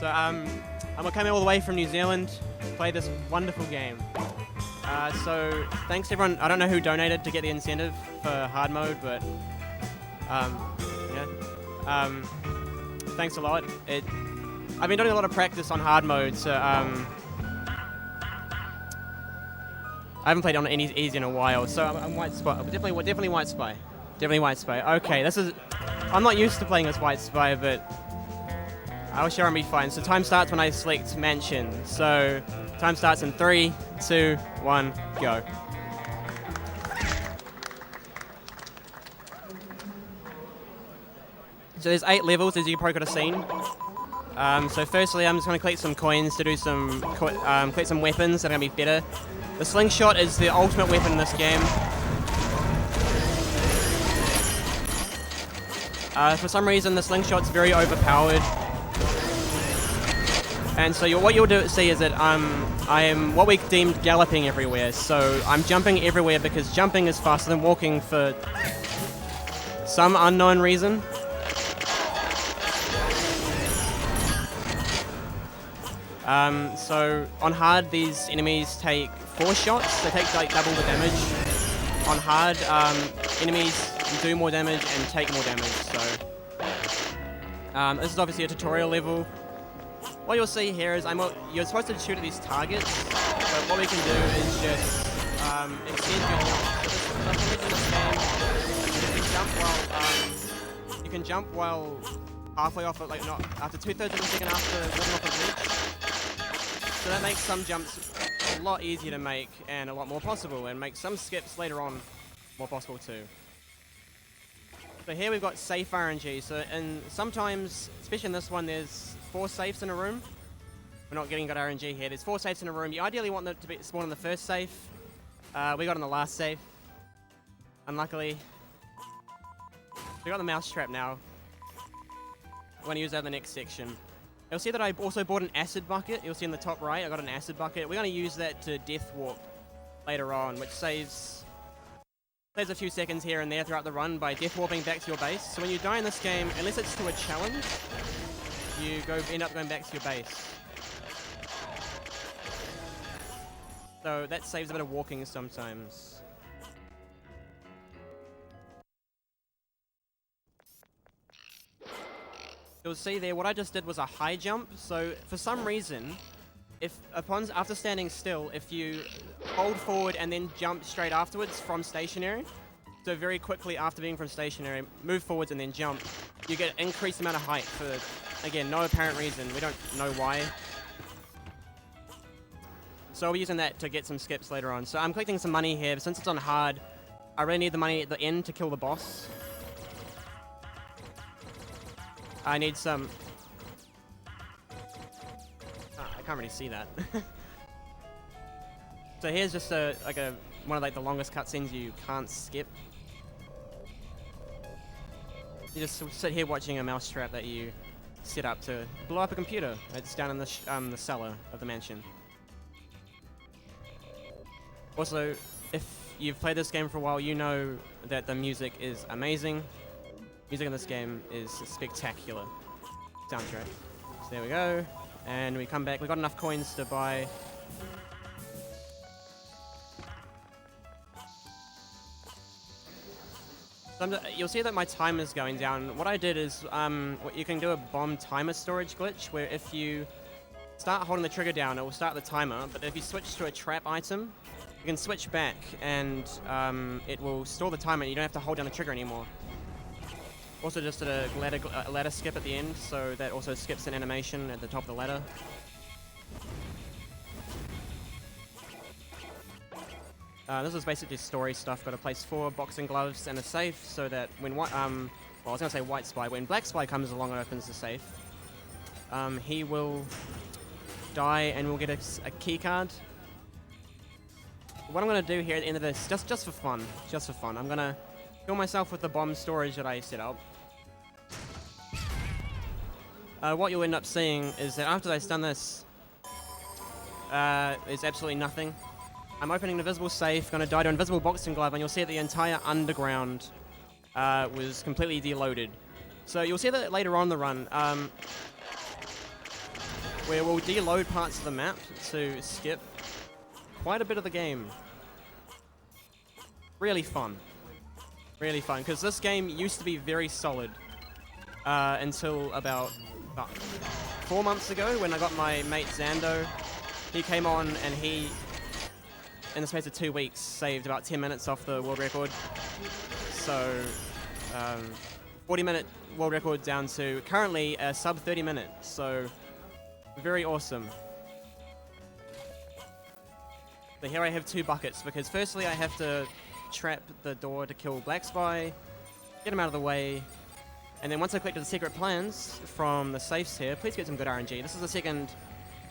So I'm coming all the way from New Zealand to play this wonderful game. So thanks everyone. I don't know who donated to get the incentive for hard mode, but thanks a lot. I've been doing a lot of practice on hard mode, so I haven't played on any easy in a while. So I'm White Spy. Definitely White Spy. Definitely White Spy. Okay, I'm not used to playing as White Spy, but I'll sure be fine. So time starts when I select Mansion. So time starts in 3, 2, 1, go. So there's 8 levels, as you probably could have seen. So firstly, I'm just going to collect some coins to do collect some weapons that are going to be better. The slingshot is the ultimate weapon in this game. For some reason, the slingshot's very overpowered. And so what you'll see is that I am what we deemed galloping everywhere. So I'm jumping everywhere because jumping is faster than walking for some unknown reason. So on hard, these enemies take 4 shots. They take like double the damage. On hard, enemies do more damage and take more damage. So this is obviously a tutorial level. What you'll see here is you're supposed to shoot at these targets, but what we can do is just extend your jump. So you can jump while halfway off, like not after 2/3 of a second after walking off the ledge. So that makes some jumps a lot easier to make and a lot more possible, and makes some skips later on more possible too. So here we've got safe RNG. So sometimes, especially in this one, there's 4 safes in a room. We're not getting good RNG here. There's 4 safes in a room. You ideally want them to be spawned in the first safe. We got in the last safe. Unluckily, we got the mousetrap now. I'm going to use that in the next section. You'll see that I also bought an acid bucket. You'll see in the top right, I got an acid bucket. We're going to use that to death warp later on, which saves a few seconds here and there throughout the run by death warping back to your base. So when you die in this game, unless it's to a challenge, you end up going back to your base. So that saves a bit of walking sometimes. You'll see there, what I just did was a high jump. So for some reason, after standing still, if you hold forward and then jump straight afterwards from stationary, so very quickly after being from stationary, move forwards and then jump, you get an increased amount of height for, again, no apparent reason. We don't know why. So I'll be using that to get some skips later on. So I'm collecting some money here. Since it's on hard, I really need the money at the end to kill the boss. I need some... I can't really see that. So here's just one of the longest cutscenes you can't skip. You just sit here watching a mousetrap that you set up to blow up a computer. It's down in the cellar of the mansion. Also, if you've played this game for a while, you know that the music is amazing. Music in this game is spectacular. Soundtrack. So there we go. And we come back. We've got enough coins to buy... You'll see that my timer is going down. What I did is, you can do a bomb timer storage glitch, where if you start holding the trigger down, it will start the timer, but if you switch to a trap item, you can switch back, and it will store the timer, and you don't have to hold down the trigger anymore. Also just did a ladder skip at the end, so that also skips an animation at the top of the ladder. This is basically story stuff. Got to place 4 boxing gloves and a safe, so that when I was going to say White Spy, when Black Spy comes along and opens the safe, he will die and we'll get a key card. What I'm going to do here at the end of this, just for fun, I'm going to kill myself with the bomb storage that I set up. What you'll end up seeing is that after I've done this, there's absolutely nothing. I'm opening an invisible safe, going to die to invisible boxing glove, and you'll see that the entire underground was completely deloaded. So you'll see that later on in the run. where we'll deload parts of the map to skip quite a bit of the game. Really fun. Really fun, because this game used to be very solid until about 4 months ago when I got my mate Zando. He came on and he, in the space of 2 weeks, saved about 10 minutes off the world record. So, 40-minute world record down to currently a sub 30 minutes. So, very awesome. So here I have 2 buckets, because firstly I have to trap the door to kill Black Spy, get him out of the way, and then once I collected the secret plans from the safes here, please get some good RNG. This is the second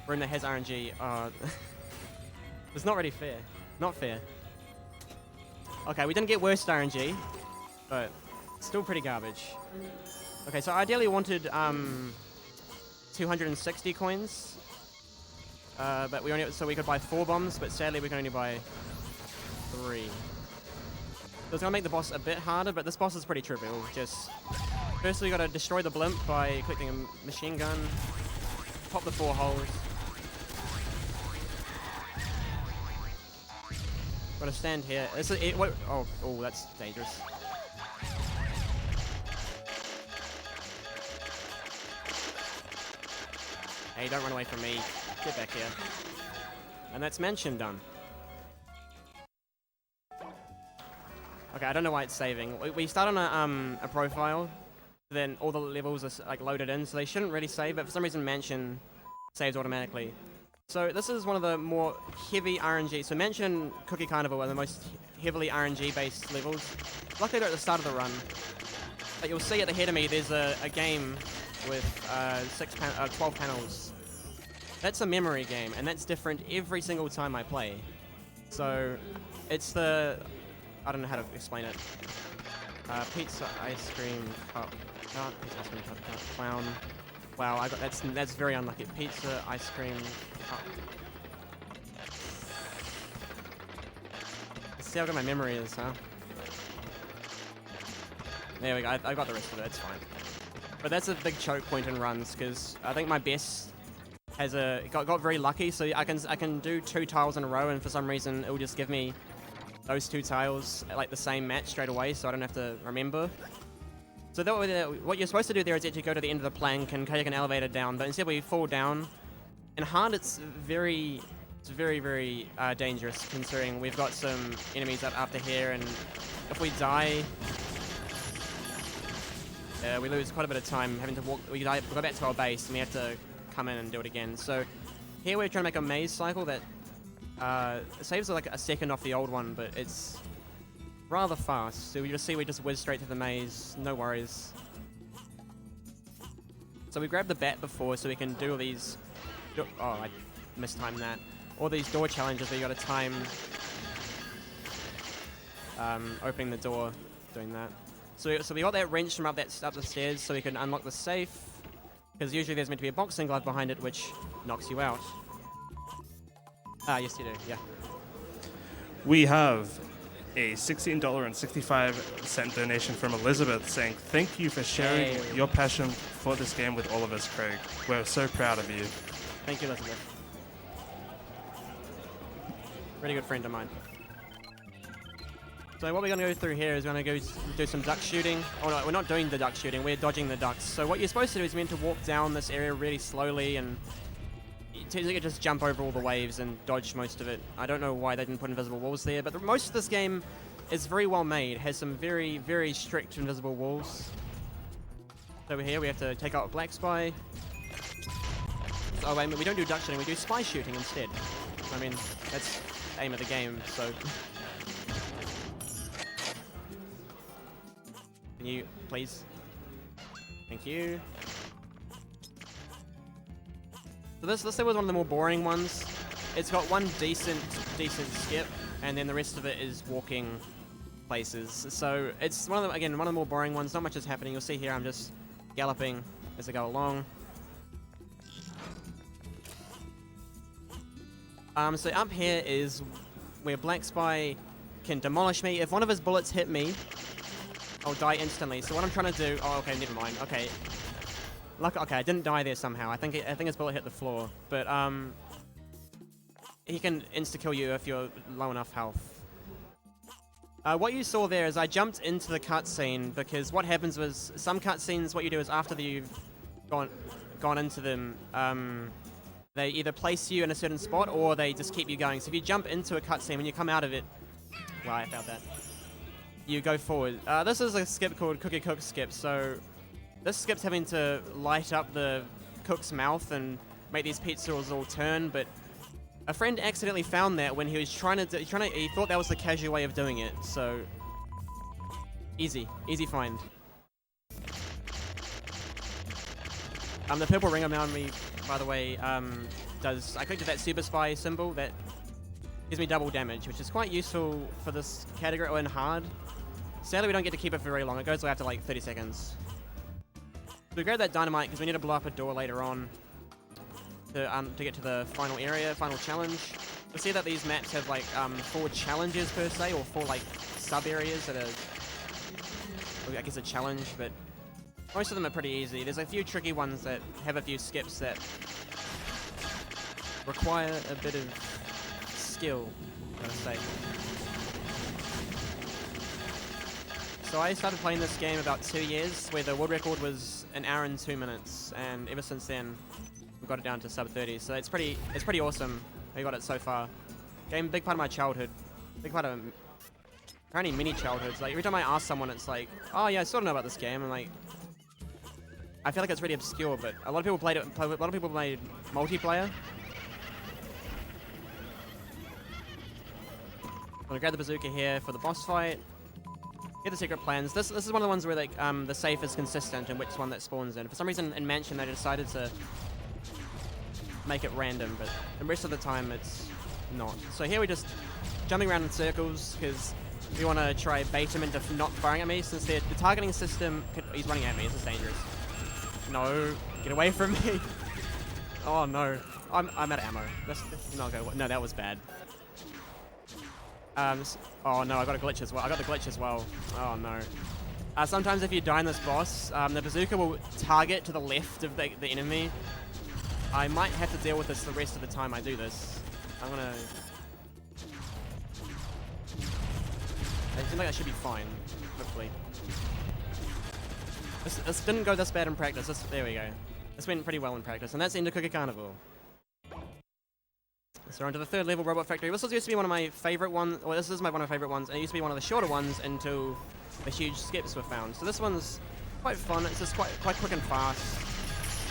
room that has RNG. It's not really fair. Not fair. Okay, we didn't get worst RNG, but still pretty garbage. Okay, so I ideally wanted 260 coins, but we only, so we could buy 4 bombs, but sadly we can only buy 3. So it's gonna make the boss a bit harder, but this boss is pretty trivial. Just firstly, we gotta destroy the blimp by collecting a machine gun, pop the 4 holes. Gotta stand here. Oh, that's dangerous. Hey, don't run away from me. Get back here. And that's mansion done. Okay, I don't know why it's saving. We start on a profile, then all the levels are like loaded in, so they shouldn't really save, but for some reason mansion saves automatically. So this is one of the more heavy RNG. So mansion and Cookie Carnival are the most heavily RNG based levels. Luckily they're at the start of the run. But you'll see at the head of me there's a game with 12 panels. That's a memory game, and that's different every single time I play. So it's the... I don't know how to explain it. Pizza, ice cream, cup, not pizza, ice cream, cup, clown. Wow, that's very unlucky. Pizza, ice cream, cup. Let's see how good my memory is, huh? There we go. I got the rest of it. It's fine. But that's a big choke point in runs, because I think my best has got very lucky. So I can do 2 tiles in a row, and for some reason it will just give me those 2 tiles at like the same match straight away, so I don't have to remember. So what you're supposed to do there is actually go to the end of the plank and take an elevator down, but instead we fall down. In hard, it's very, very dangerous, considering we've got some enemies up after here, and if we die, we lose quite a bit of time having to walk. We go back to our base, and we have to come in and do it again. So here we're trying to make a maze cycle that it saves like a second off the old one, but it's rather fast. So we just whiz straight to the maze, no worries. So we grabbed the bat before so we can do all these... Oh, I mistimed that. All these door challenges where you gotta time opening the door, doing that. So we got that wrench from up the stairs so we can unlock the safe, because usually there's meant to be a boxing glove behind it which knocks you out. Ah, yes you do, yeah. We have a $16.65 donation from Elizabeth saying, "Thank you for sharing your passion for this game with all of us, Craig. We're so proud of you." Thank you, Elizabeth. Really good friend of mine. So what we're going to go through here is we're going to go do some duck shooting. Oh no, we're not doing the duck shooting, we're dodging the ducks. So what you're supposed to do is you're meant to walk down this area really slowly, and you can just jump over all the waves and dodge most of it. I don't know why they didn't put invisible walls there, but most of this game is very well made. It has some very, very strict invisible walls. So over here we have to take out Black Spy. Oh wait, we don't do duck shooting, we do spy shooting instead. I mean, that's the aim of the game, so... Can you, please? Thank you. So this level was one of the more boring ones. It's got one decent skip, and then the rest of it is walking places. So it's one of the, again, one of the more boring ones. Not much is happening. You'll see here I'm just galloping as I go along. So up here is where Black Spy can demolish me. If one of his bullets hit me, I'll die instantly. So what I'm trying to do... Oh, okay, never mind. Okay. Okay, I didn't die there somehow. I think his bullet hit the floor, but he can insta-kill you if you're low enough health. What you saw there is I jumped into the cutscene because what happens was some cutscenes, what you do is after you've gone into them, they either place you in a certain spot or they just keep you going. So if you jump into a cutscene, when you come out of it, well, I failed that. You go forward. This is a skip called Cookie Cook Skip. So this skip's having to light up the cook's mouth and make these pizzas all turn, but a friend accidentally found that when he was he thought that was the casual way of doing it. So easy find. The purple ring around me, by the way, I clicked that super spy symbol that gives me double damage, which is quite useful for this category or in hard. Sadly, we don't get to keep it for very long. It goes away after like 30 seconds. So we grab that dynamite because we need to blow up a door later on to get to the final area, final challenge. You'll see that these maps have like 4 challenges per se, or 4 like sub areas that are, I guess, a challenge, but most of them are pretty easy. There's a few tricky ones that have a few skips that require a bit of skill, I'm gonna say. So I started playing this game about 2 years, where the world record was 1 hour and 2 minutes, and ever since then, we've got it down to sub 30. So it's pretty awesome. We got it so far. Game, big part of my childhood, big part of apparently many childhoods. Like every time I ask someone, it's like, oh yeah, I sort of know about this game. I'm like, I feel like it's really obscure, but a lot of people played it. A lot of people played multiplayer. I'm gonna grab the bazooka here for the boss fight. Get the secret plans. This is one of the ones where like the safe is consistent in which one that spawns in. For some reason in Mansion they decided to make it random, but the rest of the time it's not. So here we're just jumping around in circles because we want to try bait him into not firing at me, since the targeting system. He's running at me. This is dangerous. No, get away from me. Oh no, I'm out of ammo. Let's not go. No, that was bad. Oh no, I got a glitch as well. I got the glitch as well. Oh no. Sometimes if you die in this boss, the bazooka will target to the left of the enemy. I might have to deal with this the rest of the time I do this. I'm gonna... I feel like that should be fine, hopefully. This didn't go this bad in practice. There we go. This went pretty well in practice, and that's the end of Cookie Carnival. So we're on to the 3rd level, Robot Factory. This used to be one of my favorite ones, or this is one of my favorite ones, and it used to be one of the shorter ones until the huge skips were found. So this one's quite fun. It's just quite quick and fast,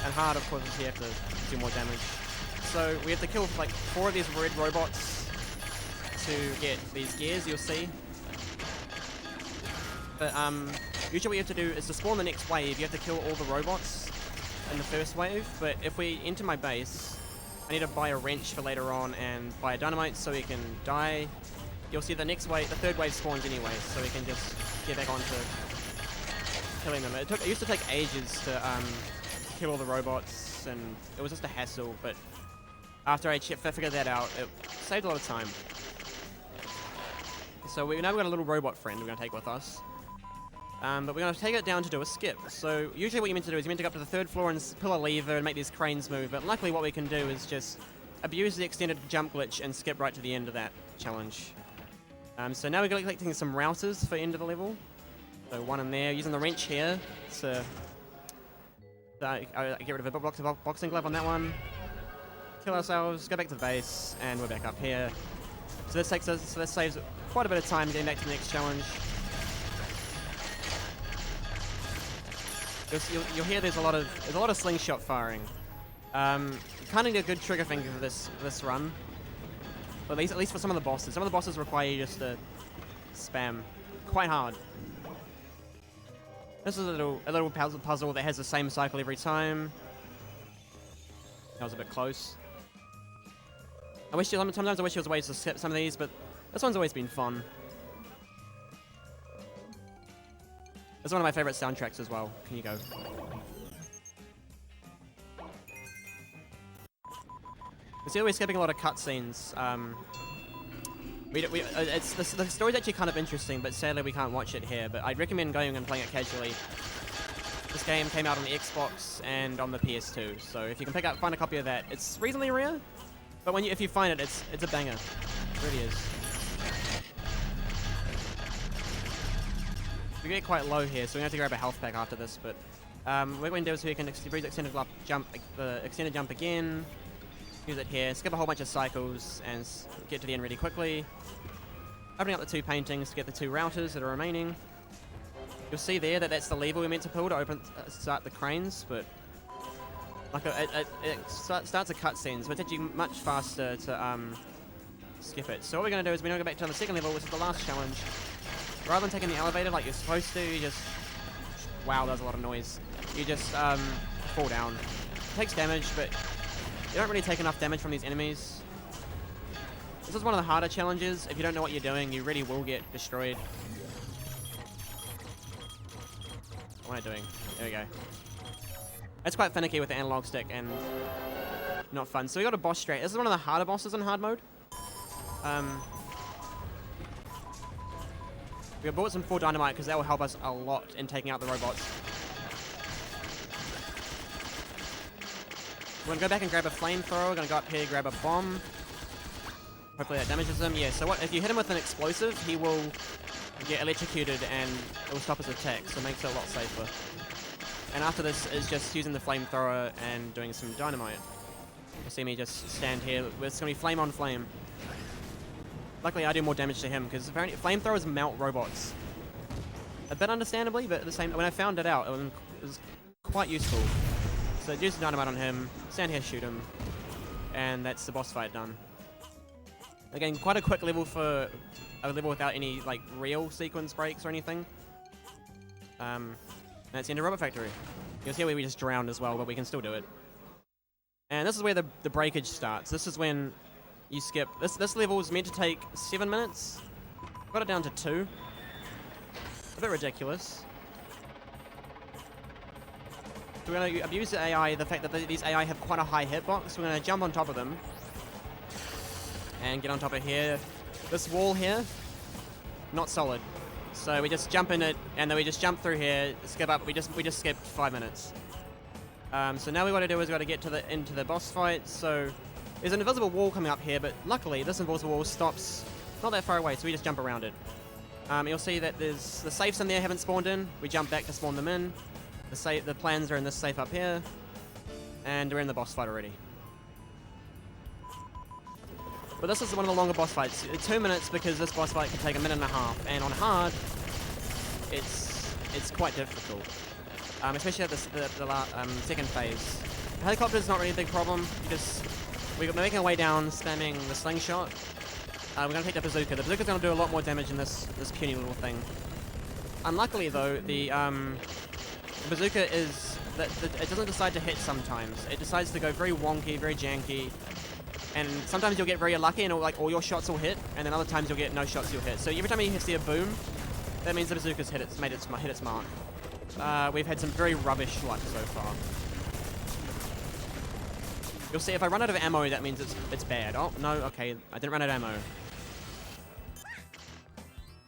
and hard, of course, is you have to do more damage. So we have to kill like 4 of these red robots to get these gears, you'll see. But usually what you have to do is to spawn the next wave, you have to kill all the robots in the first wave. But if we enter my base, I need to buy a wrench for later on and buy a dynamite so we can die. You'll see the next wave, the 3rd wave spawns anyway, so we can just get back onto killing them. It used to take ages to kill all the robots, and it was just a hassle, but after I figured that out, it saved a lot of time. So now we've got a little robot friend we're going to take with us. But we're going to take it down to do a skip. So usually what you're meant to do is you're meant to go up to the 3rd floor and pull a lever and make these cranes move, but luckily what we can do is just abuse the extended jump glitch and skip right to the end of that challenge. So now we're collecting some routers for end of the level. So one in there, using the wrench here to get rid of a boxing glove on that one. Kill ourselves, go back to the base, and we're back up here. So this saves quite a bit of time getting back to the next challenge. You'll hear there's a lot of slingshot firing. You kind of need a good trigger finger for this run. But at least for some of the bosses. Some of the bosses require you just to spam quite hard. This is a little puzzle that has the same cycle every time. That was a bit close. Sometimes I wish there was ways to skip some of these, but this one's always been fun. It's one of my favorite soundtracks as well. Can you go? You see, we're skipping a lot of cutscenes. The story's actually kind of interesting, but sadly we can't watch it here. But I'd recommend going and playing it casually. This game came out on the Xbox and on the PS2, so if you can find a copy of that, it's reasonably rare. But if you find it, it's a banger. It really is. We get quite low here, so we have to grab a health pack after this. But what we're going to do is we can use extended jump again. Use it here. Skip a whole bunch of cycles and get to the end really quickly. Opening up the 2 paintings to get the 2 routers that are remaining. You'll see there that that's the lever we're meant to pull to start the cranes, but like it starts a cutscene, so it's actually much faster to skip it. So what we're going to do is we're going to go back to the second level, which is the last challenge. Rather than taking the elevator like you're supposed to, you just... Wow, that was a lot of noise. You just fall down. It takes damage, but you don't really take enough damage from these enemies. This is one of the harder challenges. If you don't know what you're doing, you really will get destroyed. What am I doing? There we go. It's quite finicky with the analog stick and not fun. So we got a boss straight. This is one of the harder bosses in hard mode. We bought some full dynamite because that will help us a lot in taking out the robots. We're going to go back and grab a flamethrower. We're going to go up here, grab a bomb. Hopefully that damages him. Yeah, so if you hit him with an explosive, he will get electrocuted and it will stop his attack, so it makes it a lot safer. And after this is just using the flamethrower and doing some dynamite. You'll see me just stand here. It's going to be flame on flame. Luckily, I do more damage to him because apparently flamethrowers melt robots. A bit understandably, but at the same, when I found it out, it was quite useful. So use the dynamite on him, stand here, shoot him, and that's the boss fight done. Again, quite a quick level for a level without any like real sequence breaks or anything. That's the end of Robot Factory. You'll see where we just drowned as well, but we can still do it. And this is where the breakage starts. This is when you skip. This level is meant to take 7 minutes. Got it down to 2. A bit ridiculous. So we're going to abuse the AI, the fact that these AI have quite a high hitbox. We're going to jump on top of them. And get on top of here. This wall here, not solid. So we just jump in it, and then we just jump through here, skip up. We just skipped 5 minutes. So now we want to do is we got to get into the boss fight. So there's an invisible wall coming up here, but luckily this invisible wall stops not that far away, so we just jump around it. You'll see that there's the safes in there haven't spawned in. We jump back to spawn them in. The plans are in this safe up here, and we're in the boss fight already. But this is one of the longer boss fights. 2 minutes because this boss fight can take 1.5 minutes, and on hard, it's quite difficult, especially at the second phase. The helicopter's not really a big problem because we're making our way down, spamming the slingshot. We're going to take the bazooka. The bazooka's going to do a lot more damage than this puny little thing. Unluckily though, the bazooka it doesn't decide to hit sometimes. It decides to go very wonky, very janky. And sometimes you'll get very lucky and all your shots will hit, and then other times you'll get no shots you'll hit. So every time you see a boom, that means the bazooka's hit its mark. We've had some very rubbish luck so far. You'll see if I run out of ammo, that means it's bad. Oh, no, okay, I didn't run out of ammo.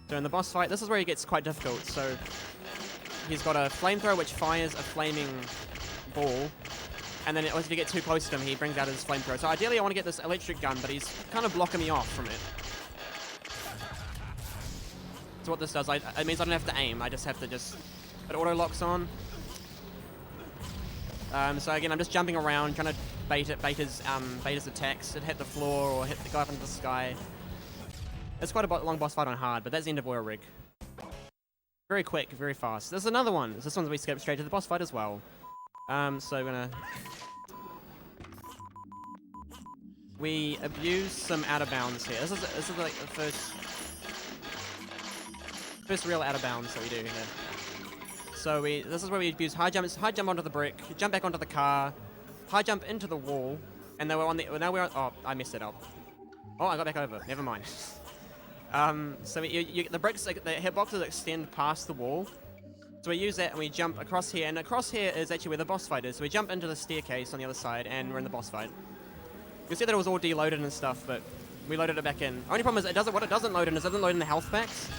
So in the boss fight, this is where it gets quite difficult. So he's got a flamethrower which fires a flaming ball. And then if you get too close to him, he brings out his flamethrower. So ideally I want to get this electric gun, but he's kind of blocking me off from it. So what this does, it means I don't have to aim. I just have to it auto locks on. So again, I'm just jumping around, trying to bait his attacks. It hit the floor or go up into the sky. It's quite a long boss fight on hard, but that's the end of Oil Rig. Very quick, very fast. There's another one. This one's we skip straight to the boss fight as well. So we abuse some out of bounds here. This is like the first real out of bounds that we do here. So this is where we abuse high jump onto the brick, jump back onto the car, high jump into the wall, and then oh, I messed it up. Oh, I got back over. Never mind. So the bricks, the hitboxes extend past the wall. So we use that and we jump across here, and across here is actually where the boss fight is. So we jump into the staircase on the other side, and we're in the boss fight. You'll see that it was all deloaded and stuff, but we loaded it back in. Only problem is what it doesn't load in is it doesn't load in the health packs.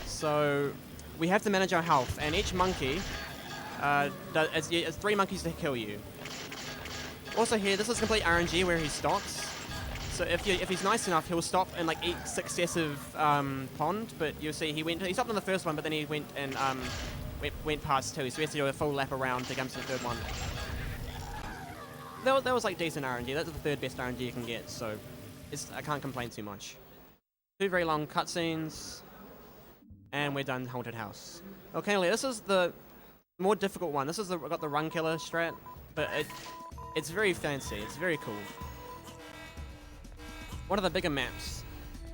So we have to manage our health, and each monkey It's 3 monkeys to kill you. Also here, this is complete RNG where he stops. So if he's nice enough, he'll stop and like each successive pond. But you'll see he stopped on the first one, but then he went and went past 2. So he has to do a full lap around to come to the third one. That was like decent RNG. That's the third best RNG you can get. So I can't complain too much. 2 very long cutscenes, and we're done Haunted House. Okay, this is the more difficult one. This is got the run killer strat, but it's very fancy. It's very cool. One of the bigger maps.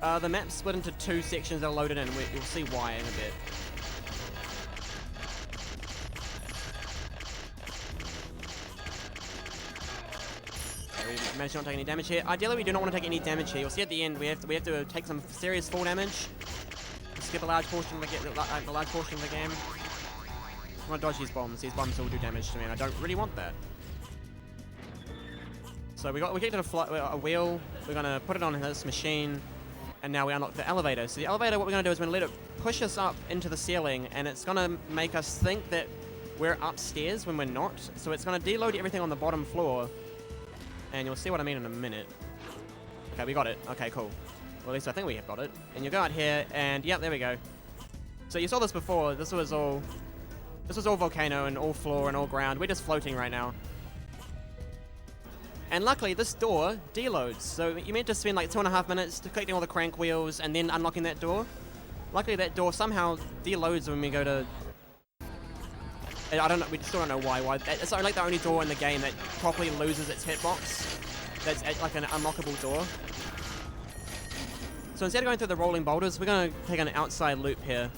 The map's split into 2 sections that are loaded in. You'll see why in a bit. Okay, we managed to not take any damage here. Ideally, we do not want to take any damage here. You'll see at the end we have to take some serious fall damage. Skip a large portion of the game. I want to dodge these bombs. These bombs will do damage to me, and I don't really want that. So we get to a wheel. We're gonna put it on this machine, and now we unlock the elevator. So the elevator, what we're gonna do is we're gonna let it push us up into the ceiling, and it's gonna make us think that we're upstairs when we're not. So it's gonna deload everything on the bottom floor, and you'll see what I mean in a minute. Okay, we got it. Okay, cool. Well, at least I think we have got it. And you go out here, and yep, there we go. So you saw this before. This was all volcano and all floor and all ground. We're just floating right now. And luckily, this door deloads. So you meant to spend like 2.5 minutes collecting all the crank wheels and then unlocking that door. Luckily, that door somehow deloads when we go to... I don't know. We still don't know why. It's like the only door in the game that properly loses its hitbox. That's like an unlockable door. So instead of going through the rolling boulders, we're going to take an outside loop here.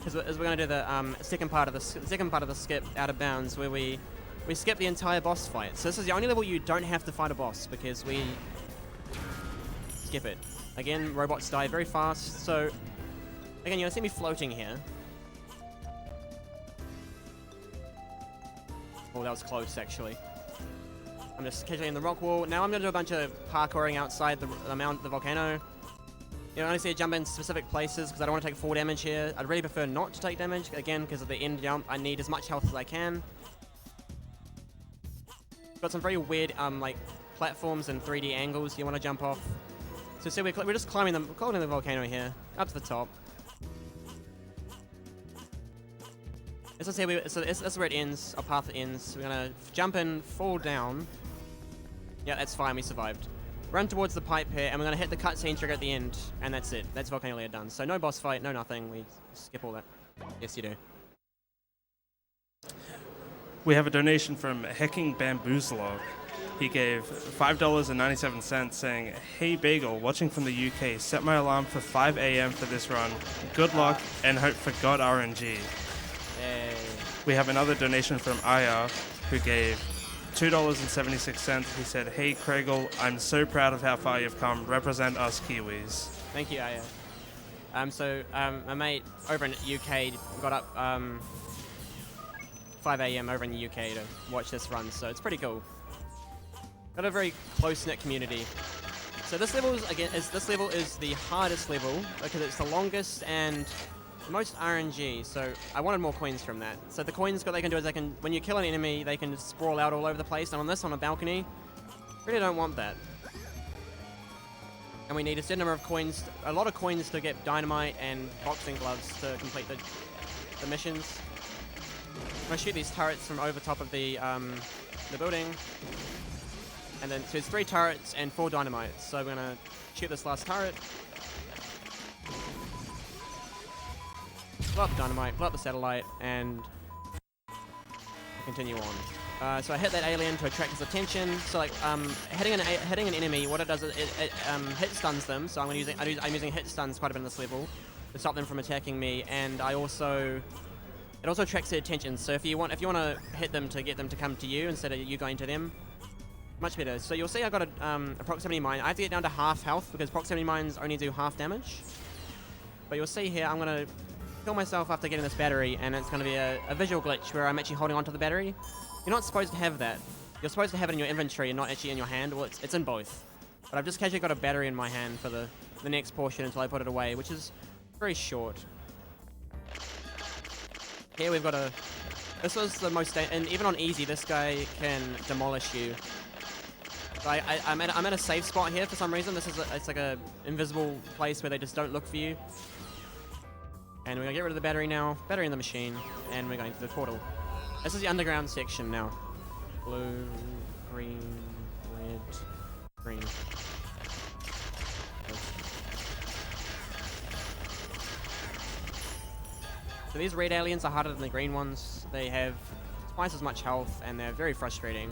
Because we're going to do the second part of the skip out of bounds, where we skip the entire boss fight. So this is the only level you don't have to fight a boss, because we skip it. Again, robots die very fast. So again, you'll see me floating here. Oh, that was close actually. I'm just casually in the rock wall. Now I'm going to do a bunch of parkouring outside the volcano. You only see it jump in specific places because I don't want to take full damage here. I'd really prefer not to take damage, again, because of the end jump. I need as much health as I can. Got some very weird like platforms and 3D angles you want to jump off. So see, we're just climbing the volcano here, up to the top. This is where it ends, our path ends. We're going to jump in, fall down. Yeah, that's fine, we survived. Run towards the pipe here, and we're going to hit the cutscene trigger at the end, and that's it. That's Volcano Lair done. So no boss fight, no nothing. We skip all that. Yes, you do. We have a donation from Hecking Bamboozler. He gave $5.97 saying, "Hey Bagel, watching from the UK, set my alarm for 5 a.m. for this run. Good luck and hope for God RNG." Hey. We have another donation from Aya, who gave $2.76. He said, "Hey Craigle, I'm so proud of how far you've come. Represent us Kiwis." Thank you, Aya. My mate over in the UK got up 5 a.m. over in the UK to watch this run, so it's pretty cool. Got a very close-knit community. So this level is the hardest level because it's the longest and most RNG. So I wanted more coins from that. So the coins, what they can do is when you kill an enemy, they can sprawl out all over the place. And on this, on a balcony, really don't want that. And we need a certain number of coins, a lot of coins to get dynamite and boxing gloves to complete the missions. I'm gonna shoot these turrets from over top of the building. And then, so there's 3 turrets and 4 dynamites. So we're gonna shoot this last turret. Blow up the dynamite, blow up the satellite, and continue on. So I hit that alien to attract his attention. So like hitting an enemy, what it does is it hit stuns them. So I'm using hit stuns quite a bit in this level to stop them from attacking me. And it also attracts their attention. So if you want to hit them to get them to come to you instead of you going to them, much better. So you'll see I got a proximity mine. I have to get down to half health because proximity mines only do half damage. But you'll see here I'm gonna kill myself after getting this battery, and it's gonna be a visual glitch where I'm actually holding onto the battery. You're not supposed to have that. You're supposed to have it in your inventory and not actually in your hand. Well, it's in both. But I've just casually got a battery in my hand for the next portion until I put it away, which is very short. Here we've got a This was the most, and even on easy, this guy can demolish you. So I'm at a safe spot here for some reason. It's like a invisible place where they just don't look for you. And we're gonna get rid of the battery now, battery in the machine, and we're going to the portal. This is the underground section now. Blue, green, red, green. So these red aliens are harder than the green ones. They have twice as much health, and they're very frustrating.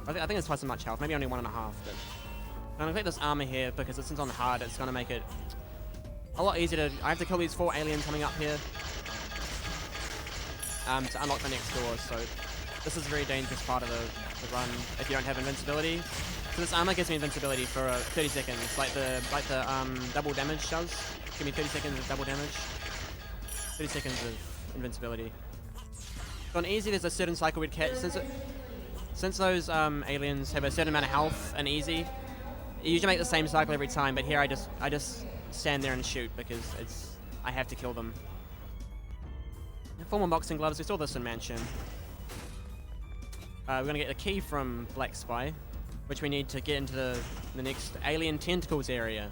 I think it's twice as much health, maybe only 1.5. But I'm gonna take this armor here because since it's on hard, it's gonna make it a lot easier to. I have to kill these 4 aliens coming up here to unlock the next door. So this is a very dangerous part of the run if you don't have invincibility. So this armor gives me invincibility for 30 seconds, like the double damage does. Give me 30 seconds of double damage. 30 seconds of invincibility. So on easy, there's a certain cycle we'd catch. Since those aliens have a certain amount of health and easy, you usually make the same cycle every time. But here, I just stand there and shoot because I have to kill them. Formal boxing gloves. We saw this in Mansion. We're gonna get a key from Black Spy, which we need to get into the next alien tentacles area.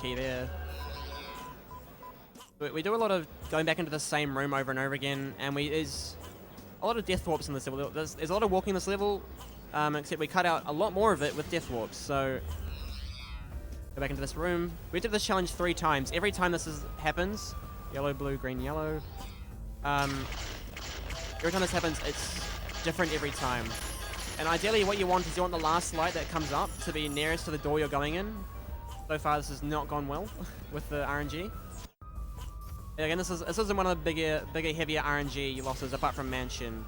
Key there. We do a lot of going back into the same room over and over again, and there's a lot of death warps in this level. There's a lot of walking this level, except we cut out a lot more of it with death warps. So go back into this room. We did this challenge 3 times. Every time this happens, yellow, blue, green, yellow. Every time this happens, it's different every time. And ideally, what you want is the last light that comes up to be nearest to the door you're going in. So far, this has not gone well with the RNG. Again, this isn't one of the bigger, heavier RNG losses apart from Mansion.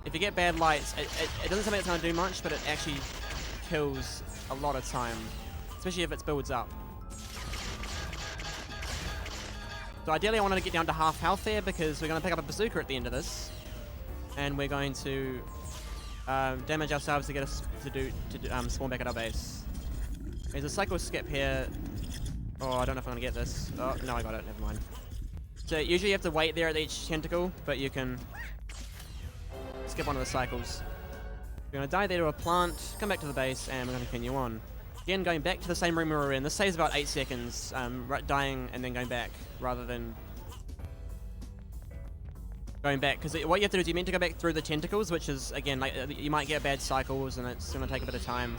If you get bad lights, it doesn't seem like it's going to do much, but it actually kills a lot of time, especially if it builds up. So ideally, I wanted to get down to half health there because we're going to pick up a bazooka at the end of this, and we're going to damage ourselves to get us to spawn back at our base. There's a cycle skip here. Oh, I don't know if I'm gonna get this. Oh, no, I got it. Never mind. So usually you have to wait there at each tentacle, but you can skip one of the cycles. We're gonna die there to a plant, come back to the base, and we're gonna continue on. Again, going back to the same room we were in. This saves about 8 seconds, dying and then going back, rather than going back. Because what you have to do is you meant to go back through the tentacles, which is, again, like you might get bad cycles, and it's gonna take a bit of time.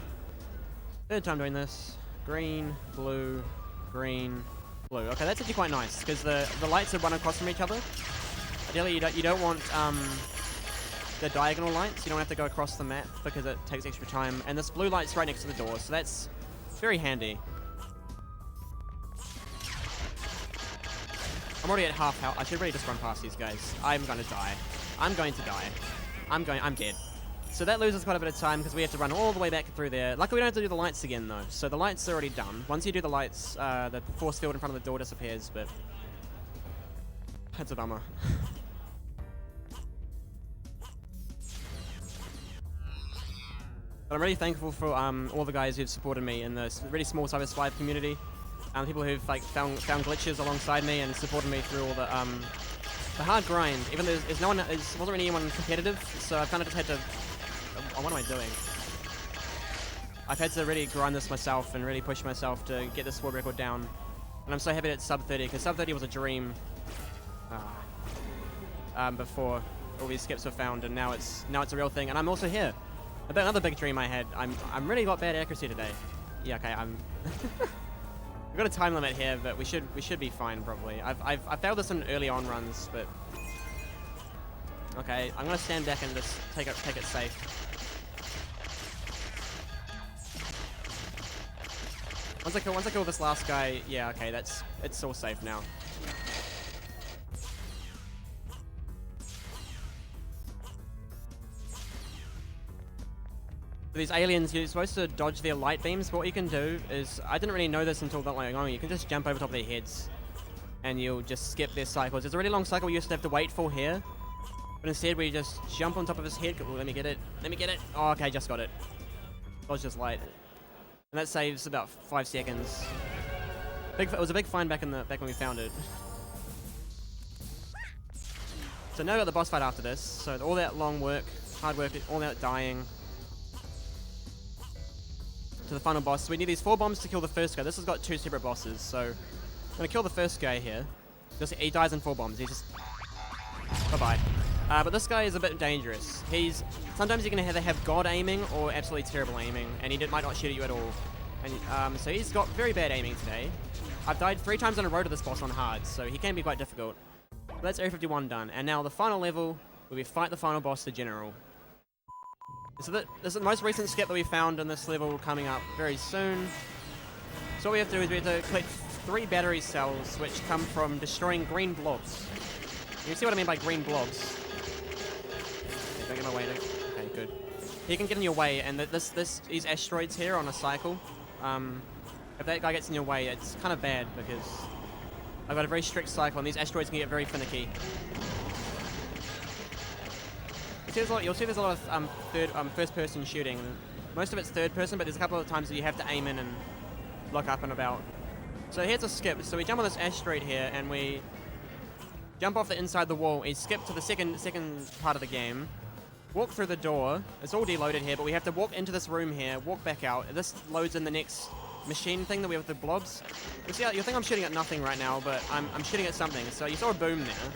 Third time doing this. Green, blue, green, blue. Okay, that's actually quite nice because the lights are run across from each other. Ideally, you don't want the diagonal lights. You don't have to go across the map because it takes extra time. And this blue light's right next to the door, so that's very handy. I'm already at half health. I should really just run past these guys. I'm gonna die. I'm going to die. I'm dead. So that loses quite a bit of time because we have to run all the way back through there. Luckily, we don't have to do the lights again, though. So the lights are already done. Once you do the lights, the force field in front of the door disappears, but that's a bummer. But I'm really thankful for all the guys who've supported me in this really small Cyber Survive community. People who've found glitches alongside me and supported me through all the hard grind. Even though there wasn't really anyone competitive, so I kind of just had to. What am I doing? I've had to really grind this myself and really push myself to get this world record down. And I'm so happy it's sub 30 because sub 30 was a dream before all these skips were found, and now it's a real thing. And I'm also here. Another big dream I had. I'm really got bad accuracy today. Yeah, okay. We've got a time limit here, but we should be fine probably. I've failed this in early on runs, but okay. I'm gonna stand back and just take it safe. Once I kill this last guy, yeah, okay, it's all safe now. These aliens, you're supposed to dodge their light beams, but what you can do is, I didn't really know this until not long ago, you can just jump over top of their heads and you'll just skip their cycles. It's a really long cycle you used to have to wait for here, but instead we just jump on top of his head. Let me get it. Oh, okay, just got it. Dodge his light. And that saves about 5 seconds. It was a big find back when we found it. So now we got the boss fight after this. So all that long work, hard work, all that dying. To the final boss. So we need these 4 bombs to kill the first guy. This has got 2 separate bosses. So I'm gonna kill the first guy here. He dies in 4 bombs. He's just bye-bye. But this guy is a bit dangerous. Sometimes you're gonna either have god aiming or absolutely terrible aiming, and he might not shoot at you at all. And so he's got very bad aiming today. I've died 3 times in a row to this boss on hard, so he can be quite difficult. But that's Area 51 done, and now the final level where we fight the final boss, the General. So this is the most recent skip that we found in this level coming up very soon. So what we have to do is we have to collect 3 battery cells which come from destroying green blobs. You see what I mean by green blobs? Okay, don't get in my way. Okay, good. He can get in your way, and these asteroids here on a cycle. If that guy gets in your way, it's kind of bad because I've got a very strict cycle, and these asteroids can get very finicky. You'll see there's a lot of first-person shooting. Most of it's third-person, but there's a couple of times that you have to aim in and look up and about. So here's a skip. So we jump on this asteroid here, and we jump off the inside the wall. We skip to the second part of the game. Walk through the door. It's all deloaded here, but we have to walk into this room here, walk back out. This loads in the next machine thing that we have with the blobs. You see, you think I'm shooting at nothing right now, but I'm shooting at something. So you saw a boom there.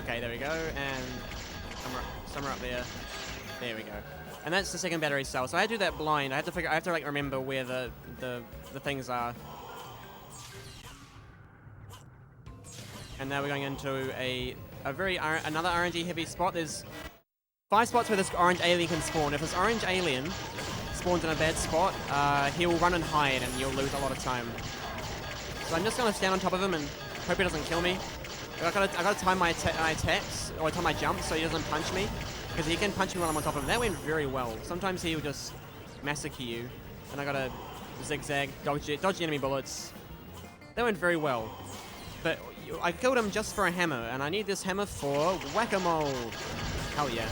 Okay, there we go, and somewhere up there. There we go. And that's the second battery cell. So I do that blind. I have to like remember where the things are. And now we're going into another RNG heavy spot. There's 5 spots where this orange alien can spawn. If this orange alien spawns in a bad spot, he'll run and hide, and you'll lose a lot of time. So I'm just gonna stand on top of him and hope he doesn't kill me. I gotta time my attacks, or time my jumps so he doesn't punch me, because he can punch me while I'm on top of him. That went very well. Sometimes he'll just massacre you, and I gotta zigzag, dodge the enemy bullets. That went very well. But I killed him just for a hammer, and I need this hammer for whack-a-mole. Hell yeah.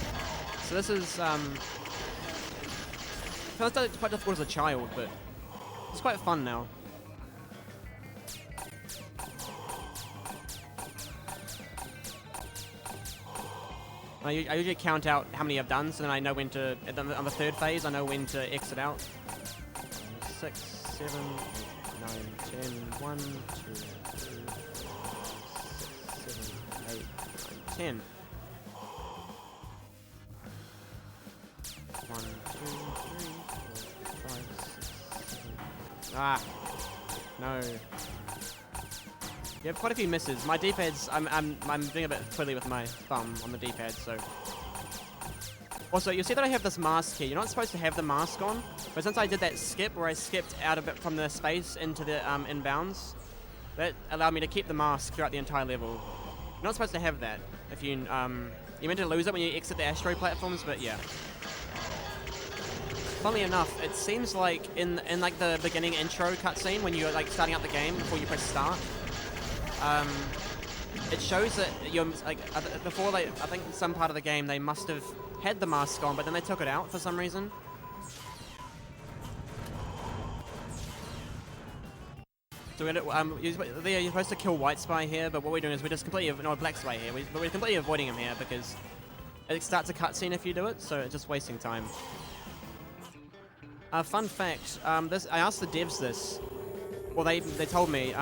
So this is, felt quite difficult as a child, but it's quite fun now. I usually count out how many I've done, so then I know when to, on the 3rd phase, I know when to exit out. 6, 7, 8, 9, 10, 1, 2, 3, 4, 6, 7, 8, 9, 10. 1, 2, 3, 4, 5, 6, 7. Ah, no. You have quite a few misses. My D-pads, I'm doing a bit twiddly with my thumb on the D-pad, so. Also, you'll see that I have this mask here. You're not supposed to have the mask on, but since I did that skip where I skipped out a bit from the space into the inbounds, that allowed me to keep the mask throughout the entire level. You're not supposed to have that if you're meant to lose it when you exit the asteroid platforms, but yeah. Funnily enough, it seems like in like the beginning intro cutscene when you're like starting up the game before you press start, it shows that you're like before I think in some part of the game they must have had the mask on, but then they took it out for some reason. So you're supposed to kill White Spy here, but what we're doing is we're just completely Black Spy here. But we're completely avoiding him here because it starts a cutscene if you do it, so it's just wasting time. Fun fact: I asked the devs this. Well, they told me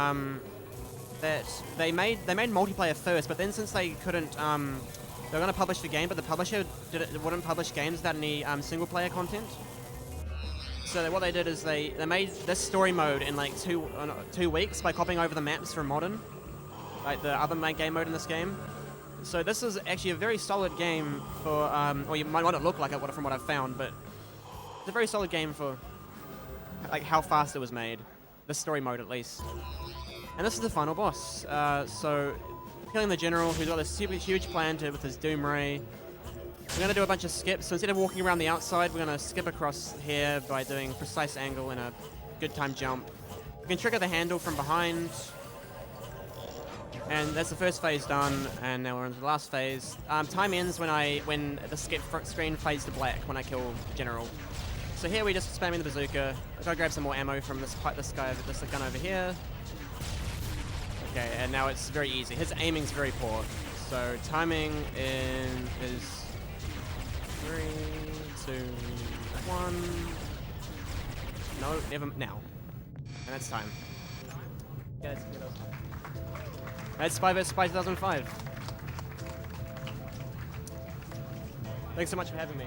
that they made multiplayer first, but then since they couldn't, they were going to publish the game, but the publisher wouldn't publish games without any single player content. So what they did is they made this story mode in like 2 weeks by copying over the maps from Modern, like the other main game mode in this game. So this is actually a very solid game for, or you might not look like it from what I've found, but it's a very solid game for like how fast it was made. This story mode at least. And this is the final boss. So killing the general who's got this super huge plan with his Doom Ray. We're going to do a bunch of skips. So instead of walking around the outside, we're going to skip across here by doing precise angle and a good time jump. We can trigger the handle from behind. And that's the first phase done, and now we're into the last phase. Time ends when the skip screen fades to black when I kill General. So here we just spamming the bazooka. I gotta grab some more ammo from this gun over here. Okay, and now it's very easy. His aiming's very poor. So timing is 3, 2, 1. No, never now. And that's time. Yeah, that's Spy vs. Spy 2005. Thanks so much for having me.